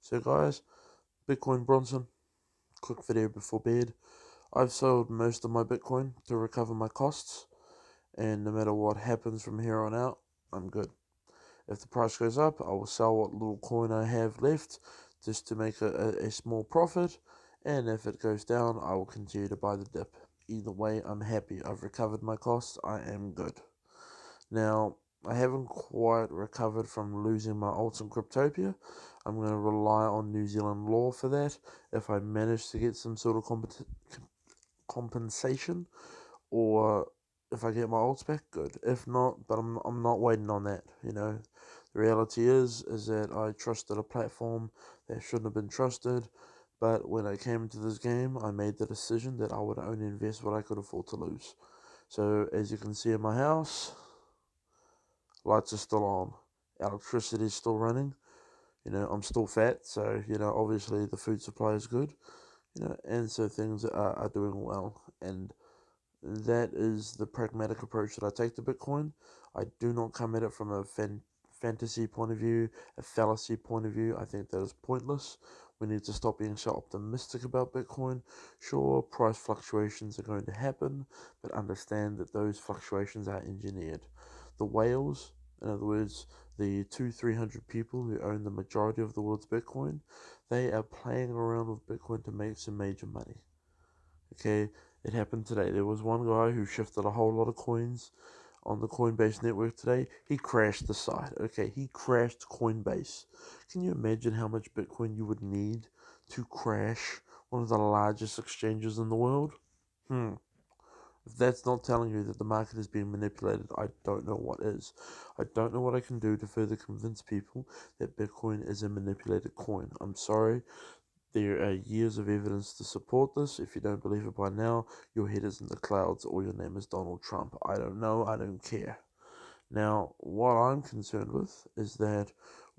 So guys, Bitcoin Bronson, quick video before bed. I've sold most of my Bitcoin to recover my costs, and no matter what happens from here on out, I'm good. If the price goes up, I will sell what little coin I have left just to make a small profit, and if it goes down, I will continue to buy the dip. Either way, I'm happy. I've recovered my costs. I am good. Now, I haven't quite recovered from losing my alts in Cryptopia. I'm going to rely on New Zealand law for that. If I manage to get some sort of compensation, or if I get my alts back, good. If not, but I'm not waiting on that. The reality is that I trusted a platform that shouldn't have been trusted. But when I came into this game, I made the decision that I would only invest what I could afford to lose. So as you can see in my house, lights are still on, electricity is still running. I'm still fat, so obviously the food supply is good. And so things are doing well, and that is the pragmatic approach that I take to Bitcoin. I do not come at it from a fantasy point of view, a fallacy point of view. I think that is pointless. We need to stop being so optimistic about Bitcoin. Sure, price fluctuations are going to happen, but understand that those fluctuations are engineered. The whales, in other words, the 300 people who own the majority of the world's Bitcoin, they are playing around with Bitcoin to make some major money. Okay, it happened today. There was one guy who shifted a whole lot of coins on the Coinbase network today. He crashed the site. Okay, he crashed Coinbase. Can you imagine how much Bitcoin you would need to crash one of the largest exchanges in the world? If that's not telling you that the market is being manipulated, I don't know what is. I don't know what I can do to further convince people that Bitcoin is a manipulated coin. I'm sorry. There are years of evidence to support this. If you don't believe it by now, your head is in the clouds or your name is Donald Trump. I don't know. I don't care. Now, what I'm concerned with is that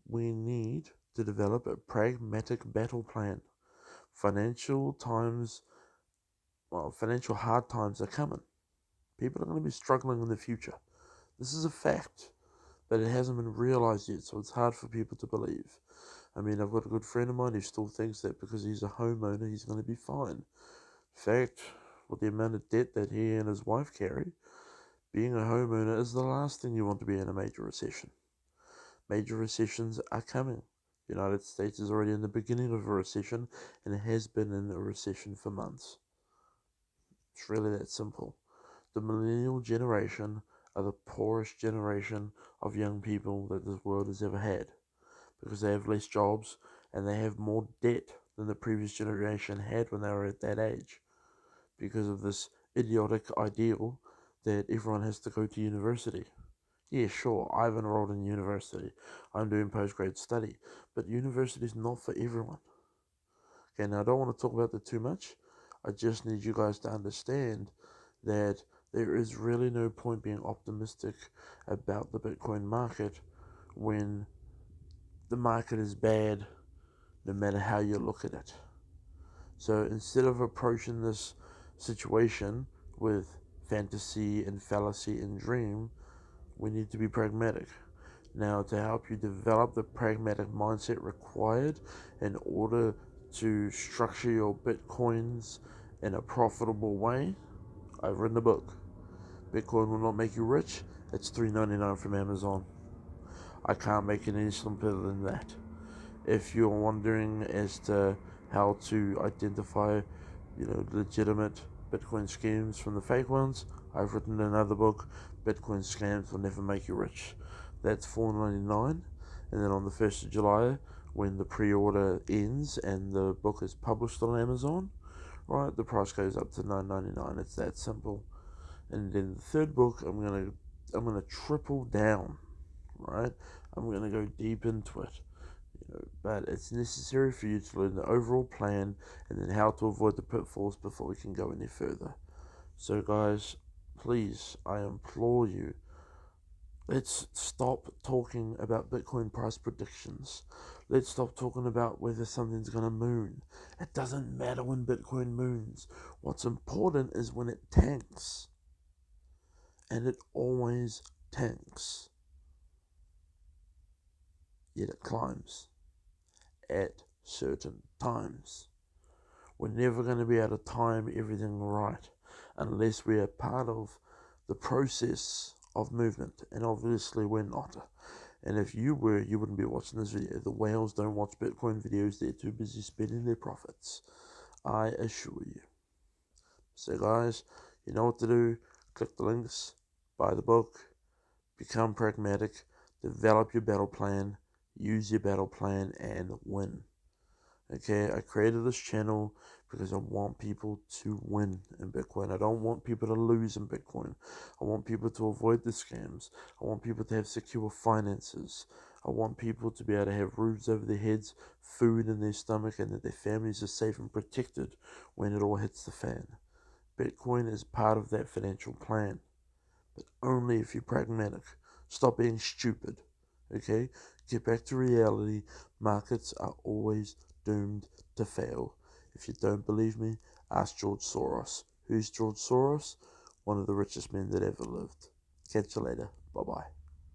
we need to develop a pragmatic battle plan. Financial hard times are coming. People are going to be struggling in the future. This is a fact, but it hasn't been realized yet, so it's hard for people to believe. I mean, I've got a good friend of mine who still thinks that because he's a homeowner, he's going to be fine. In fact, with the amount of debt that he and his wife carry, being a homeowner is the last thing you want to be in a major recession. Major recessions are coming. The United States is already in the beginning of a recession, and it has been in a recession for months. It's really that simple. The millennial generation are the poorest generation of young people that this world has ever had, because they have less jobs and they have more debt than the previous generation had when they were at that age, because of this idiotic ideal that everyone has to go to university. Yeah, sure, I've enrolled in university. I'm doing postgrad study, but university is not for everyone. Okay, now I don't want to talk about that too much. I just need you guys to understand that there is really no point being optimistic about the Bitcoin market when the market is bad, no matter how you look at it. So instead of approaching this situation with fantasy and fallacy and dream, we need to be pragmatic. Now, to help you develop the pragmatic mindset required in order to structure your Bitcoins in a profitable way, I've written a book. Bitcoin will not make you rich. It's $3.99 from Amazon. I can't make it any simpler than that. If you're wondering as to how to identify, legitimate Bitcoin schemes from the fake ones, I've written another book, Bitcoin Scams Will Never Make You Rich. That's $4.99, and then on the 1st of July, when the pre-order ends and the book is published on Amazon, right, the price goes up to $9.99. It's that simple. And then the third book, I'm gonna triple down, right? I'm gonna go deep into it. But it's necessary for you to learn the overall plan and then how to avoid the pitfalls before we can go any further. So guys, please, I implore you, let's stop talking about Bitcoin price predictions. Let's stop talking about whether something's going to moon. It doesn't matter when Bitcoin moons. What's important is when it tanks. And it always tanks. Yet it climbs at certain times. We're never going to be able to time everything right unless we are part of the process of movement, and obviously we're not. And if you were, you wouldn't be watching this video. The whales don't watch Bitcoin videos, they're too busy spending their profits, I assure you. So guys, you know what to do. Click the links, buy the book, become pragmatic, develop your battle plan, use your battle plan, and win. Okay, I created this channel because I want people to win in Bitcoin. I don't want people to lose in Bitcoin. I want people to avoid the scams. I want people to have secure finances. I want people to be able to have roofs over their heads, food in their stomach, and that their families are safe and protected when it all hits the fan. Bitcoin is part of that financial plan, but only if you're pragmatic. Stop being stupid. Okay? Get back to reality. Markets are always doomed to fail. If you don't believe me, ask George Soros. Who's George Soros? One of the richest men that ever lived. Catch you later. Bye-bye.